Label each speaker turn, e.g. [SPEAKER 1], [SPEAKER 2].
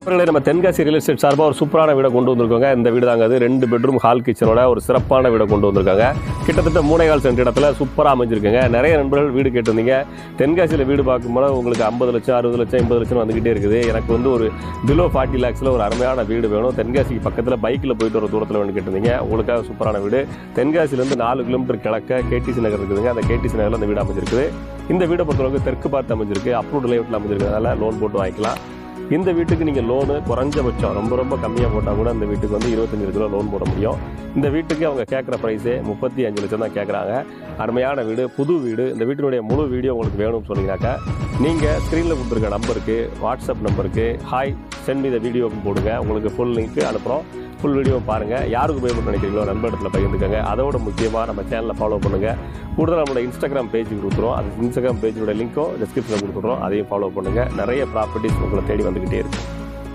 [SPEAKER 1] நம்ம Tenkasi real estate சார்பாக ஒரு சூப்பரான வீடை கொண்டு வந்திருக்காங்க. இந்த வீடு தாங்க அது 2 பெட்ரூம் ஹால் கிச்சனோட ஒரு சிறப்பான வீடை கொண்டு வந்திருக்காங்க. கிட்டத்தட்ட 3.25 சென்ட் இடத்துல சூப்பராக அமைஞ்சிருக்குங்க. நிறைய நண்பர்கள் வீடு கேட்டிருந்தீங்க. தென்காசியில் வீடு பார்க்கும்போது உங்களுக்கு 50 லட்சம் 60 லட்சம் 80 லட்சம் வந்துகிட்டே இருக்குது. எனக்கு வந்து ஒரு பிலோ 40 lakhsல ஒரு அருமையான வீடு வேணும், தென்காசிக்கு பக்கத்தில் பைக்கில் போயிட்டு ஒரு தூரத்தில் வேணும் கேட்டிருந்தீங்க. உங்களுக்காக சூப்பரான வீடு தென்காசிலேருந்து 4 கிலோமீட்டர் கிழக்க கேடிசி நகர் இருக்குதுங்க. அந்த கேடிசி நகரில் அந்த வீடு அமைஞ்சிருக்குது. இந்த வீடை பொறுத்தளவுக்கு தெற்கு பார்த்து அமைஞ்சிருக்கு, அப்ரூவ்ட் லேஅவுட்டில் அமைஞ்சிருக்கிறதுனால லோன் போட்டு வாங்கிக்கலாம். இந்த வீட்டுக்கு நீங்கள் லோனு குறைஞ்சபட்சம் ரொம்ப கம்மியாக போட்டால் கூட இந்த வீட்டுக்கு வந்து 25 லட்சம் லோன் போட முடியும். இந்த வீட்டுக்கு அவங்க கேட்குற ப்ரைஸே 35 லட்சம் தான் கேட்குறாங்க. அருமையான வீடு, புது வீடு. இந்த வீட்டினுடைய முழு வீடியோ உங்களுக்கு வேணும்னு சொன்னீங்கன்னாக்கா நீங்கள் ஸ்க்ரீனில் கொடுத்துருக்க நம்பருக்கு, வாட்ஸ்அப் நம்பருக்கு ஹாய் சென்ட் மீ த வீடியோக்கு போடுங்க. உங்களுக்கு ஃபுல் லிங்க் அனுப்புகிறோம். ஃபுல் வீடியோ பாருங்கள். யாருக்கு உபயோகம் நினைக்கிறீங்களோ நண்பர்களிடத்தில் பகிர்ந்துக்கங்க. அதோட முக்கியமாக நம்ம சேனலை ஃபாலோ பண்ணுங்கள். கூடுதல் நம்மளோட இன்ஸ்டாகிராம் பேஜுக்கு கொடுத்துருவோம். அது இன்ஸ்டாகிராம் பேஜோட லிங்க்கும் டிஸ்கிரிப்ஷனில் கொடுத்துட்றோம். அதையும் ஃபாலோ பண்ணுங்கள். நிறைய ப்ராப்பர்ட்டிஸ் உங்களை தேடி வந்துக்கிட்டே இருக்கும்.